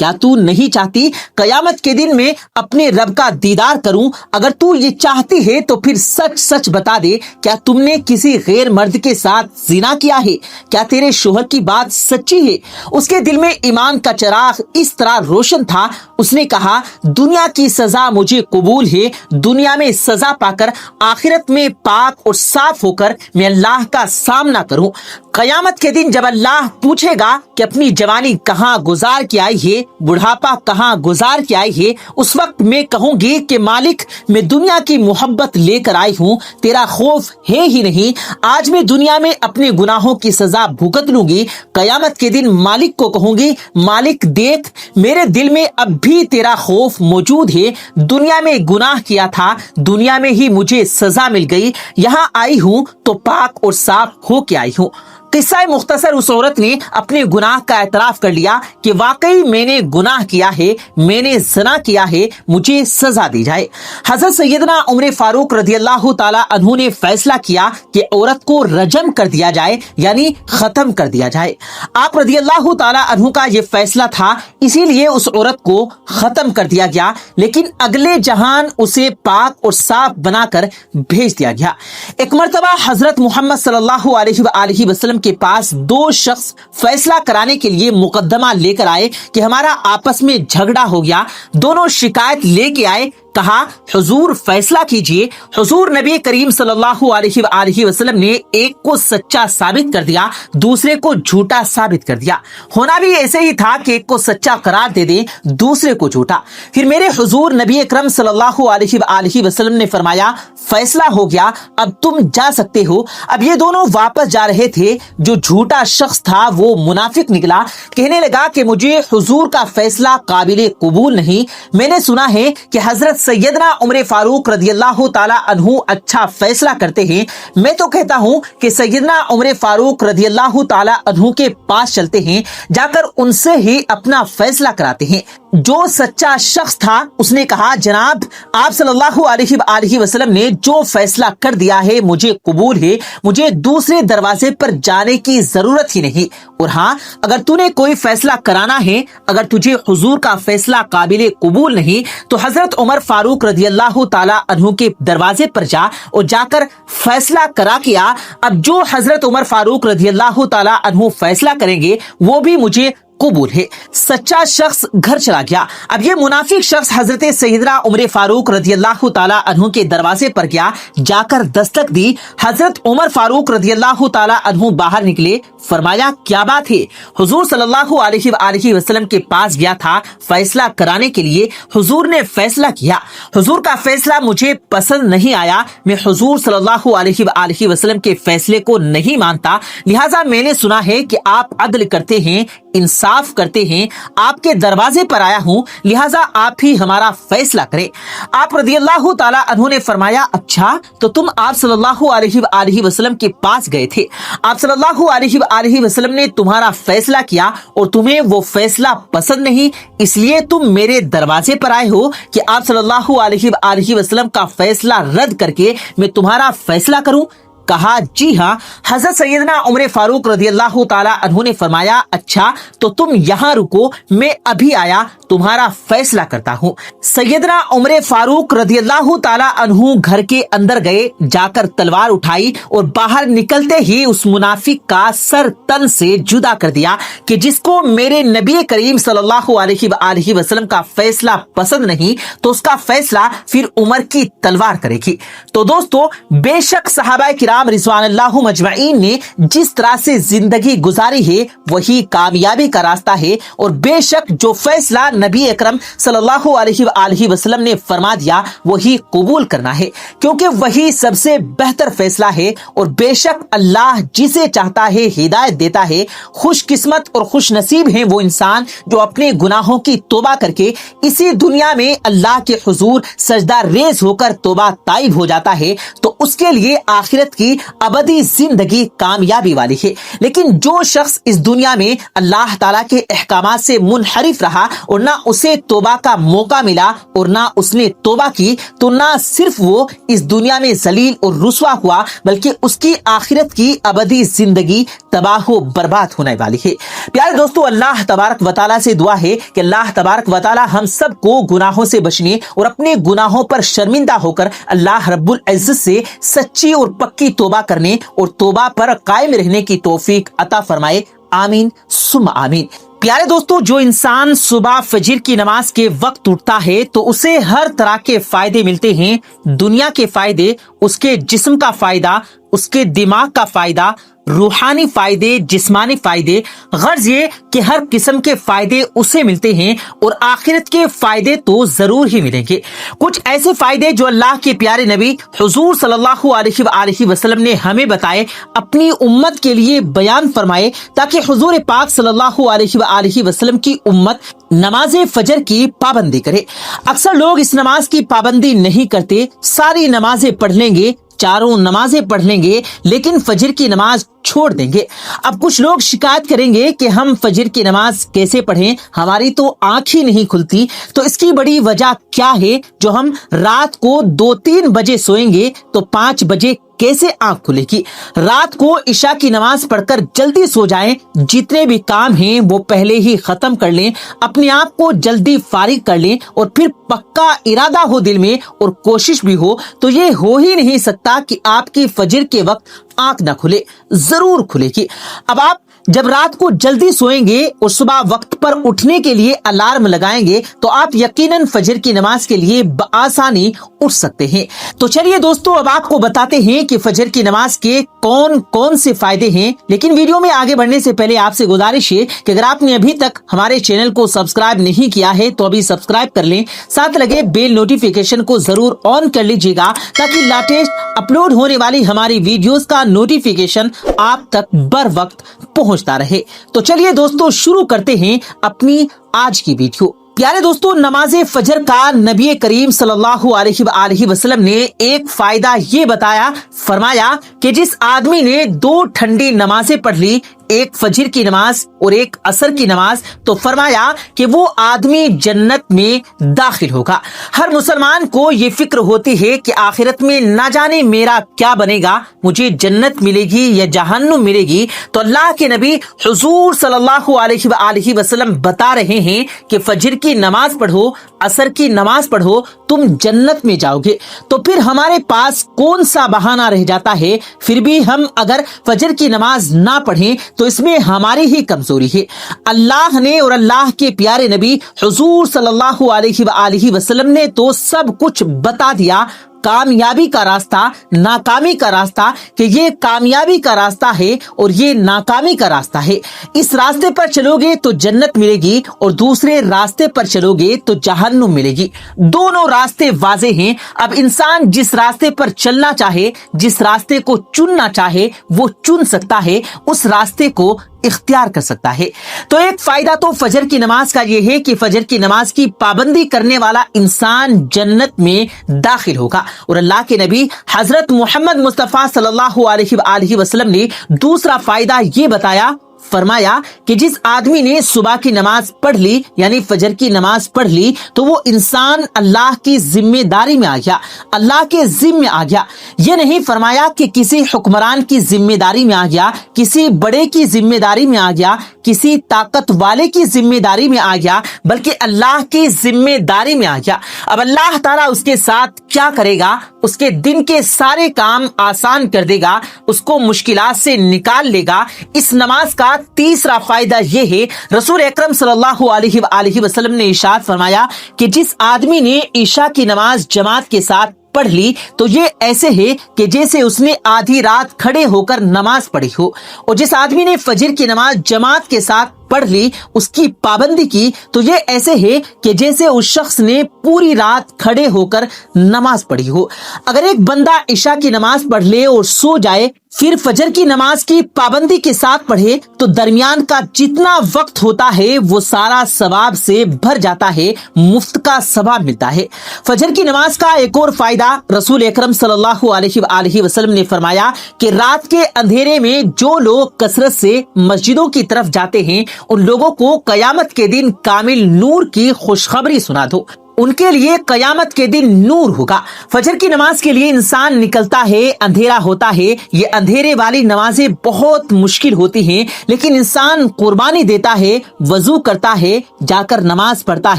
کیا تو نہیں چاہتی قیامت کے دن میں اپنے رب کا دیدار کروں؟ اگر تو یہ چاہتی ہے تو پھر سچ سچ بتا دے، کیا تم نے کسی غیر مرد کے ساتھ زنا کیا ہے؟ کیا تیرے شوہر کی بات سچی ہے؟ اس کے دل میں ایمان کا چراغ اس طرح روشن تھا، اس نے کہا دنیا کی سزا مجھے قبول ہے، دنیا میں سزا پا کر آخرت میں پاک اور صاف ہو کر میں اللہ کا سامنا کروں۔ قیامت کے دن جب اللہ پوچھے گا کہ اپنی جوانی کہاں گزار کے آئی ہے، بڑھاپا کہاں گزار کے آئی ہے، اس وقت میں کہوں گی کہ مالک میں دنیا کی محبت لے کر آئی ہوں، تیرا خوف ہے ہی نہیں، آج میں دنیا میں اپنے گناہوں کی سزا بھگت لوں گی۔ قیامت کے دن مالک کو کہوں گی مالک دیکھ میرے دل میں اب بھی تیرا خوف موجود ہے، دنیا میں گناہ کیا تھا، دنیا میں ہی مجھے سزا مل گئی، یہاں آئی ہوں تو پاک اور صاف ہو کے آئی ہوں۔ قصہ مختصر، اس عورت نے اپنے گناہ کا اعتراف کر لیا کہ واقعی میں نے گناہ کیا ہے، میں نے زنا کیا ہے، مجھے سزا دی جائے۔ حضرت سیدنا عمر فاروق رضی اللہ تعالی عنہ نے فیصلہ کیا کہ عورت کو رجم کر دیا جائے، یعنی ختم کر دیا جائے۔ آپ رضی اللہ تعالی عنہ کا یہ فیصلہ تھا، اسی لیے اس عورت کو ختم کر دیا گیا، لیکن اگلے جہان اسے پاک اور صاف بنا کر بھیج دیا گیا۔ ایک مرتبہ حضرت محمد صلی اللہ علیہ وآلہ وسلم کے پاس دو شخص فیصلہ کرانے کے لیے مقدمہ لے کر آئے کہ ہمارا آپس میں جھگڑا ہو گیا، دونوں شکایت لے کے آئے، کہا حضور فیصلہ کیجئے۔ حضور نبی کریم صلی اللہ علیہ وآلہ وسلم نے ایک کو سچا ثابت کر دیا، دوسرے کو جھوٹا ثابت کر دیا۔ ہونا بھی ایسے ہی تھا کہ ایک کو سچا قرار دے دیں، دوسرے کو جھوٹا۔ پھر میرے حضور نبی اکرم صلی اللہ علیہ وآلہ وسلم نے فرمایا فیصلہ ہو گیا، اب تم جا سکتے ہو۔ اب یہ دونوں واپس جا رہے تھے، جو جھوٹا شخص تھا وہ منافق نکلا، کہنے لگا کہ مجھے حضور کا فیصلہ قابل قبول نہیں، میں نے سنا ہے کہ حضرت سیدنا عمر فاروق رضی اللہ تعالی عنہ اچھا فیصلہ کرتے ہیں، میں تو کہتا ہوں کہ سیدنا عمر فاروق رضی اللہ تعالی عنہ کے پاس چلتے ہیں، جا کر ان سے ہی اپنا فیصلہ کراتے ہیں۔ جو سچا شخص تھا اس نے کہا جناب آپ صلی اللہ علیہ وآلہ وسلم نے جو فیصلہ کر دیا ہے مجھے قبول ہے، مجھے دوسرے دروازے پر جانے کی ضرورت ہی نہیں، اور ہاں اگر تو نے کوئی فیصلہ کرانا ہے، اگر تجھے حضور کا فیصلہ قابل قبول نہیں تو حضرت عمر فاروق رضی اللہ تعالی عنہ کے دروازے پر جا اور جا کر فیصلہ کرا کے آ۔ اب جو حضرت عمر فاروق رضی اللہ تعالی عنہ فیصلہ کریں گے وہ بھی مجھے قبول ہے۔ سچا شخص گھر چلا گیا۔ اب یہ منافق شخص حضرت سیدنا عمر فاروق رضی اللہ تعالی عنہ کے دروازے پر گیا، جا کر دستک دی، حضرت عمر فاروق رضی اللہ تعالی عنہ باہر نکلے، فرمایا کیا بات ہے؟ حضور صلی اللہ علیہ وآلہ وسلم کے پاس گیا تھا فیصلہ کرانے کے لیے، حضور نے فیصلہ کیا، حضور کا فیصلہ مجھے پسند نہیں آیا، میں حضور صلی اللہ علیہ وآلہ وسلم کے فیصلے کو نہیں مانتا، لہٰذا میں نے سنا ہے کہ آپ عدل کرتے ہیں، انصاف کرتے ہیں، آپ کے دروازے پر آیا ہوں، لہٰذا آپ ہی ہمارا فیصلہ کریں۔ آپ رضی اللہ تعالی عنہ نے فرمایا اچھا تو تم آپ صلی اللہ علیہ وآلہ وسلم کے پاس گئے تھے، آپ صلی اللہ علیہ وآلہ وسلم نے تمہارا فیصلہ کیا اور تمہیں وہ فیصلہ پسند نہیں، اس لیے تم میرے دروازے پر آئے ہو کہ آپ صلی اللہ علیہ وآلہ وسلم کا فیصلہ رد کر کے میں تمہارا فیصلہ کروں؟ کہا جی ہاں۔ حضرت سیدنا عمر فاروق رضی اللہ تعالی عنہ نے فرمایا اچھا تو تم یہاں رکو، میں ابھی آیا تمہارا فیصلہ کرتا ہوں۔ سیدنا عمر فاروق رضی اللہ تعالی عنہ گھر کے اندر گئے، جا کر تلوار اٹھائی اور باہر نکلتے ہی اس منافق کا سر تن سے جدا کر دیا کہ جس کو میرے نبی کریم صلی اللہ علیہ وآلہ وسلم کا فیصلہ پسند نہیں تو اس کا فیصلہ پھر عمر کی تلوار کرے گی۔ تو دوستو بے شک صحابہ کرام رضوان اللہ مجمعین نے جس طرح سے زندگی گزاری ہے وہی کامیابی کا راستہ ہے، اور بے شک جو فیصلہ نبی اکرم صلی اللہ علیہ وآلہ وسلم نے فرما دیا وہی قبول کرنا ہے، کیونکہ وہی سب سے بہتر فیصلہ ہے، اور بے شک اللہ جسے چاہتا ہے ہدایت دیتا ہے۔ خوش قسمت اور خوش نصیب ہیں وہ انسان جو اپنے گناہوں کی توبہ کر کے اسی دنیا میں اللہ کے حضور سجدہ ریز ہو کر توبہ طائب ہو جاتا ہے، تو اس کے لیے آخرت کی ابدی زندگی کامیابی والی ہے۔ لیکن جو شخص اس دنیا میں اللہ تعالیٰ کے احکامات سے منحرف رہا اور نہ اسے توبہ کا موقع ملا اور نہ اس نے توبہ کی، تو نہ صرف وہ اس دنیا میں ذلیل اور رسوا ہوا بلکہ اس کی آخرت کی ابدی زندگی تباہ و برباد ہونے والی ہے۔ پیارے دوستو، اللہ تبارک و تعالیٰ سے دعا ہے کہ اللہ تبارک و تعالیٰ ہم سب کو گناہوں سے بچنے اور اپنے گناہوں پر شرمندہ ہو کر اللہ رب العزت سے سچی اور پکی توبہ کرنے اور توبہ پر قائم رہنے کی توفیق عطا فرمائے، آمین ثم آمین۔ پیارے دوستو، جو انسان صبح فجر کی نماز کے وقت اٹھتا ہے تو اسے ہر طرح کے فائدے ملتے ہیں، دنیا کے فائدے، اس کے جسم کا فائدہ، اس کے دماغ کا فائدہ، روحانی فائدے، جسمانی فائدے، غرض یہ کہ ہر قسم کے فائدے اسے ملتے ہیں اور آخرت کے فائدے تو ضرور ہی ملیں گے۔ کچھ ایسے فائدے جو اللہ کے پیارے نبی حضور صلی اللہ علیہ وآلہ وسلم نے ہمیں بتائے، اپنی امت کے لیے بیان فرمائے، تاکہ حضور پاک صلی اللہ علیہ وآلہ وسلم کی امت نماز فجر کی پابندی کرے۔ اکثر لوگ اس نماز کی پابندی نہیں کرتے، ساری نمازیں پڑھ لیں گے، چاروں نمازیں پڑھ لیں گے، لیکن فجر کی نماز چھوڑ دیں گے۔ اب کچھ لوگ شکایت کریں گے کہ ہم فجر کی نماز کیسے پڑھیں، ہماری تو آنکھ ہی نہیں کھلتی۔ تو اس کی بڑی وجہ کیا ہے؟ جو ہم رات کو 2-3 بجے سوئیں گے تو 5 بجے کیسے آنکھ کھلے گی؟ رات کو عشاء کی نماز پڑھ کر جلدی سو جائیں، جتنے بھی کام ہیں وہ پہلے ہی ختم کر لیں، اپنے آپ کو جلدی فارغ کر لیں، اور پھر پکا ارادہ ہو دل میں اور کوشش بھی ہو، تو یہ ہو ہی نہیں سکتا کہ آپ کی فجر کے وقت آنکھ نہ کھلے، ضرور کھلے گی۔ اب آپ جب رات کو جلدی سوئیں گے اور صبح وقت پر اٹھنے کے لیے الارم لگائیں گے تو آپ یقیناً فجر کی نماز کے لیے بآسانی اٹھ سکتے ہیں۔ تو چلیے دوستو، اب آپ کو بتاتے ہیں کہ فجر کی نماز کے کون کون سے فائدے ہیں۔ لیکن ویڈیو میں آگے بڑھنے سے پہلے آپ سے گزارش ہے کہ اگر آپ نے ابھی تک ہمارے چینل کو سبسکرائب نہیں کیا ہے تو ابھی سبسکرائب کر لیں، ساتھ لگے بیل نوٹیفیکیشن کو ضرور آن کر لیجیے گا، تاکہ لیٹسٹ اپلوڈ ہونے والی ہماری ویڈیوز کا نوٹیفیکیشن آپ تک بر وقت پہنچتا رہے۔ تو چلیے دوستو، شروع کرتے ہیں اپنی آج کی ویڈیو۔ پیارے دوستو، نماز فجر کا نبی کریم صلی اللہ علیہ وآلہ وسلم نے ایک فائدہ یہ بتایا، فرمایا کہ جس آدمی نے 2 ٹھنڈی نمازیں پڑھ لی، ایک فجر کی نماز اور ایک عصر کی نماز، تو فرمایا کہ وہ آدمی جنت میں داخل ہوگا۔ ہر مسلمان کو یہ فکر ہوتی ہے کہ آخرت میں نہ جانے میرا کیا بنے گا، مجھے جنت ملے گی یا جہنم ملے گی۔ تو اللہ کے نبی حضور صلی اللہ علیہ وآلہ وسلم بتا رہے ہیں کہ فجر کی نماز پڑھو، عصر کی نماز پڑھو، تم جنت میں جاؤ گے۔ تو پھر ہمارے پاس کون سا بہانہ رہ جاتا ہے؟ پھر بھی ہم اگر فجر کی نماز نہ پڑھیں تو اس میں ہماری ہی کمزوری ہے۔ اللہ نے اور اللہ کے پیارے نبی حضور صلی اللہ علیہ وآلہ وسلم نے تو سب کچھ بتا دیا، کامیابی کا راستہ، ناکامی کا راستہ، کہ یہ کامیابی کا راستہ ہے اور یہ ناکامی کا راستہ ہے۔ اس راستے پر چلو گے تو جنت ملے گی اور دوسرے راستے پر چلو گے تو جہنم ملے گی۔ دونوں راستے واضح ہیں۔ اب انسان جس راستے پر چلنا چاہے، جس راستے کو چننا چاہے وہ چن سکتا ہے، اس راستے کو اختیار کر سکتا ہے۔ تو ایک فائدہ تو فجر کی نماز کا یہ ہے کہ فجر کی نماز کی پابندی کرنے والا انسان جنت میں داخل ہوگا۔ اور اللہ کے نبی حضرت محمد مصطفیٰ صلی اللہ علیہ وآلہ وسلم نے دوسرا فائدہ یہ بتایا، فرمایا کہ جس آدمی نے صبح کی نماز پڑھ لی، یعنی فجر کی نماز پڑھ لی، تو وہ انسان اللہ کی ذمہ داری میں آ گیا، اللہ کے ذمہ آ گیا۔ یہ نہیں فرمایا کہ کسی حکمران کی ذمہ داری میں آ گیا، کسی بڑے کی ذمہ داری میں آ گیا، کسی طاقت والے کی ذمہ داری میں آ گیا، بلکہ اللہ کی ذمہ داری میں آ گیا۔ اب اللہ تعالیٰ اس کے ساتھ کیا کرے گا؟ اس کے دن کے سارے کام آسان کر دے گا، اس کو مشکلات سے نکال لے گا۔ اس نماز کا تیسرا فائدہ یہ ہے، رسول اکرم صلی اللہ علیہ وآلہ وسلم نے ارشاد فرمایا کہ جس آدمی نے عشاء کی نماز جماعت کے ساتھ پڑھ لی تو یہ ایسے ہے کہ جیسے اس نے آدھی رات کھڑے ہو کر نماز پڑھی ہو، اور جس آدمی نے فجر کی نماز جماعت کے ساتھ پڑھ لی, اس کی پابندی کی, تو یہ ایسے ہے کہ جیسے اس شخص نے پوری رات کھڑے ہو کر نماز پڑھی ہو. اگر ایک بندہ عشاء کی نماز پڑھ لے اور سو جائے, پھر فجر کی نماز کی پابندی کے ساتھ پڑھے, تو درمیان کا جتنا وقت ہوتا ہے وہ سارا ثواب سے بھر جاتا ہے, مفت کا ثواب ملتا ہے. فجر کی نماز کا ایک اور فائدہ, رسول اکرم صلی اللہ علیہ وآلہ وسلم نے فرمایا کہ رات کے اندھیرے میں جو لوگ کثرت سے مسجدوں کی طرف جاتے ہیں, ان لوگوں کو قیامت کے دن کامل نور کی خوشخبری سنا دو, ان کے لیے قیامت کے دن نور ہوگا. فجر کی نماز کے لیے انسان نکلتا ہے, اندھیرا ہوتا ہے. یہ اندھیرے والی نمازیں بہت مشکل ہوتی ہیں, لیکن انسان قربانی دیتا ہے, وضو کرتا ہے, جا کر نماز پڑھتا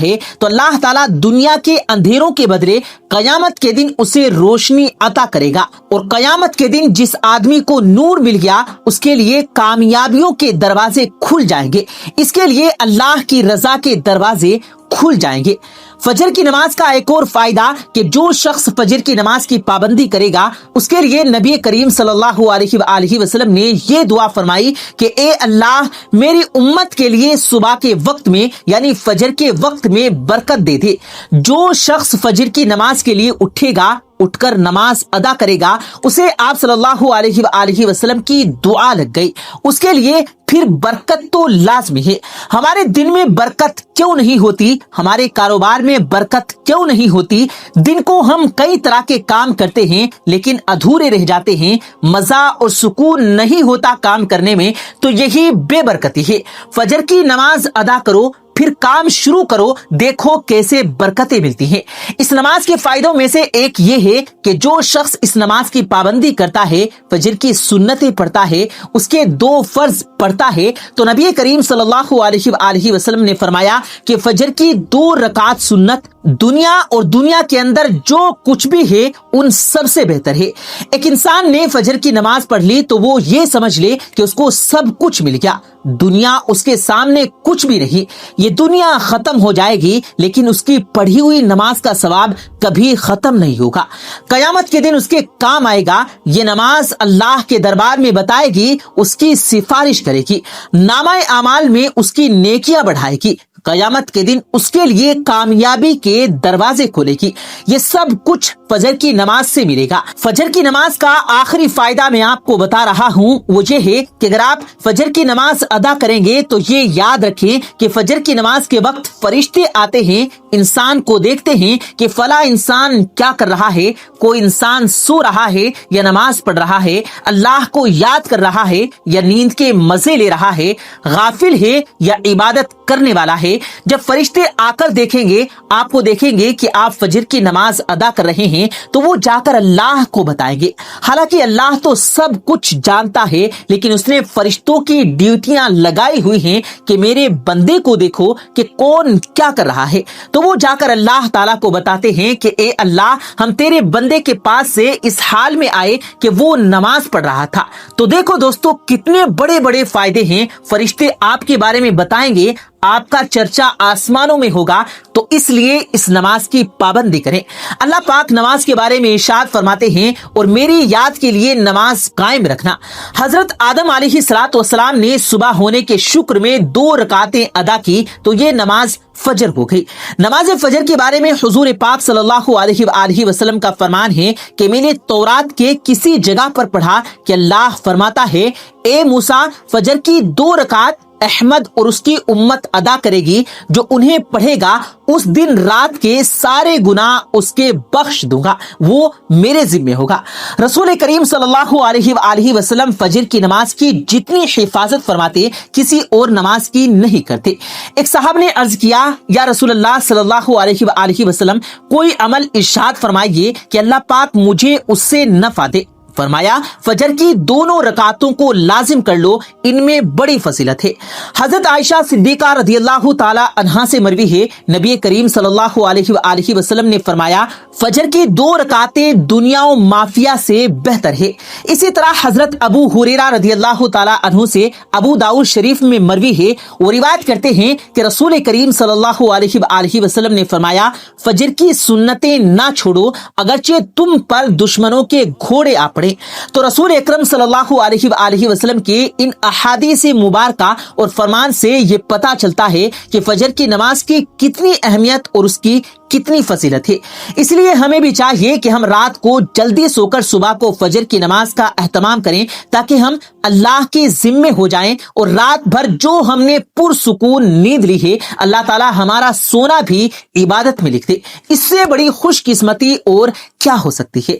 ہے, تو اللہ تعالیٰ دنیا کے اندھیروں کے بدلے قیامت کے دن اسے روشنی عطا کرے گا. اور قیامت کے دن جس آدمی کو نور مل گیا, اس کے لیے کامیابیوں کے دروازے کھل جائیں گے. اس کے لیے اللہ کی رضا کے دروازے کھل جائیں گے. فجر کی نماز کا ایک اور فائدہ کہ جو شخص فجر کی نماز کی پابندی کرے گا, اس کے لیے نبی کریم صلی اللہ علیہ وآلہ وسلم نے یہ دعا فرمائی کہ اے اللہ, میری امت کے لیے صبح کے وقت میں یعنی فجر کے وقت میں برکت دے دے. جو شخص فجر کی نماز کے لیے اٹھے گا, اٹھ کر نماز ادا کرے گا, اسے آپ صلی اللہ علیہ وآلہ وسلم کی دعا لگ گئی. اس کے لیے پھر برکت تو لازمی ہے. ہمارے دن میں برکت کیوں نہیں ہوتی, ہمارے کاروبار میں برکت کیوں نہیں ہوتی؟ دن کو ہم کئی طرح کے کام کرتے ہیں لیکن ادھورے رہ جاتے ہیں, مزہ اور سکون نہیں ہوتا کام کرنے میں, تو یہی بے برکتی ہے. فجر کی نماز ادا کرو, پھر کام شروع کرو, دیکھو کیسے برکتیں ملتی ہیں. اس نماز کے فائدوں میں سے ایک یہ ہے کہ جو شخص اس نماز کی پابندی کرتا ہے, فجر کی سنتیں پڑھتا ہے, اس کے 2 فرض پڑھتا ہے, تو نبی کریم صلی اللہ علیہ وآلہ وسلم نے فرمایا کہ فجر کی 2 رکعت سنت دنیا اور دنیا کے اندر جو کچھ بھی ہے ان سب سے بہتر ہے. ایک انسان نے فجر کی نماز پڑھ لی تو وہ یہ سمجھ لے کہ اس کو سب کچھ مل گیا, دنیا اس کے سامنے کچھ بھی نہیں. یہ دنیا ختم ہو جائے گی لیکن اس کی پڑھی ہوئی نماز کا ثواب کبھی ختم نہیں ہوگا. قیامت کے دن اس کے کام آئے گا. یہ نماز اللہ کے دربار میں بتائے گی, اس کی سفارش کرے گی, نامہ اعمال میں اس کی نیکیاں بڑھائے گی. قیامت کے دن اس کے لیے کامیابی کے دروازے کھولے گی. یہ سب کچھ فجر کی نماز سے ملے گا. فجر کی نماز کا آخری فائدہ میں آپ کو بتا رہا ہوں, وہ یہ ہے کہ اگر آپ فجر کی نماز ادا کریں گے تو یہ یاد رکھیں کہ فجر کی نماز کے وقت فرشتے آتے ہیں, انسان کو دیکھتے ہیں کہ فلاں انسان کیا کر رہا ہے, کوئی انسان سو رہا ہے یا نماز پڑھ رہا ہے, اللہ کو یاد کر رہا ہے یا نیند کے مزے لے رہا ہے, غافل ہے یا عبادت کرنے والا ہے. جب فرشتے آ کر دیکھیں گے, آپ کو دیکھیں گے کہ آپ فجر کی نماز ادا کر رہے ہیں, تو وہ جا کر اللہ کو بتائیں گے. حالانکہ اللہ تو سب کچھ جانتا ہے, لیکن اس نے فرشتوں کی ڈیوٹیاں لگائی ہوئی ہیں کہ میرے بندے کو دیکھو کہ کون کیا کر رہا ہے. تو وہ جا کر اللہ تعالیٰ کو بتاتے ہیں کہ اے اللہ, ہم تیرے بندے کے پاس سے اس حال میں آئے کہ وہ نماز پڑھ رہا تھا. تو دیکھو دوستو, کتنے بڑے بڑے فائدے ہیں. فرشتے آپ کے بارے میں بتائیں گے, آپ کا چرچا آسمانوں میں ہوگا. تو اس لیے اس نماز کی پابندی کریں. اللہ پاک نماز کے بارے میں ارشاد فرماتے ہیں, اور میری یاد کے لیے نماز قائم رکھنا. حضرت آدم علیہ الصلوۃ والسلام نے صبح ہونے کے شکر میں 2 رکعتیں ادا کی, تو یہ نماز فجر ہو گئی. نماز فجر کے بارے میں حضور پاک صلی اللہ علیہ وآلہ وسلم کا فرمان ہے کہ میں نے تورات کے کسی جگہ پر پڑھا کہ اللہ فرماتا ہے, اے موسیٰ, فجر کی 2 رکعت احمد اور اس کی امت ادا کرے گی, جو انہیں پڑھے گا اس دن رات کے سارے گناہ اس کے بخش دوں گا, وہ میرے ذمہ ہوگا. رسول کریم صلی اللہ علیہ وآلہ وسلم فجر کی نماز کی جتنی حفاظت فرماتے, کسی اور نماز کی نہیں کرتے. ایک صاحب نے عرض کیا, یا رسول اللہ صلی اللہ علیہ وآلہ وسلم, کوئی عمل ارشاد فرمائیے کہ اللہ پاک مجھے اس سے نفع دے. فرمایا, فجر کی 2 رکعتوں کو لازم کر لو, ان میں بڑی فضیلت ہے. حضرت عائشہ صدیقہ رضی اللہ تعالی عنہا سے مروی ہے, نبی کریم صلی اللہ علیہ وآلہ وسلم نے فرمایا, فجر کی 2 رکعتیں دنیا و مافیا سے بہتر ہے. اسی طرح حضرت ابو ہریرہ رضی اللہ تعالی عنہ سے ابو داؤد شریف میں مروی ہے, وہ روایت کرتے ہیں کہ رسول کریم صلی اللہ علیہ وآلہ وسلم نے فرمایا, فجر کی سنتیں نہ چھوڑو, اگرچہ تم پر دشمنوں کے گھوڑے آ پڑے. پڑھیں. تو رسول اکرم صلی اللہ علیہ وآلہ وسلم کے ان احادیث مبارکہ اور فرمان سے یہ پتہ چلتا ہے کہ فجر کی نماز کی کتنی اہمیت اور اس کی کتنی فضیلت ہے. اس لیے ہمیں بھی چاہیے کہ ہم رات کو جلدی سو کر صبح کو فجر کی نماز کا اہتمام کریں تاکہ ہم اللہ کے ذمے ہو جائیں اور رات بھر جو ہم نے پرسکون نیند لی ہے اللہ تعالی ہمارا سونا بھی عبادت میں لکھ دے. اس سے بڑی خوش قسمتی اور کیا ہو سکتی ہے.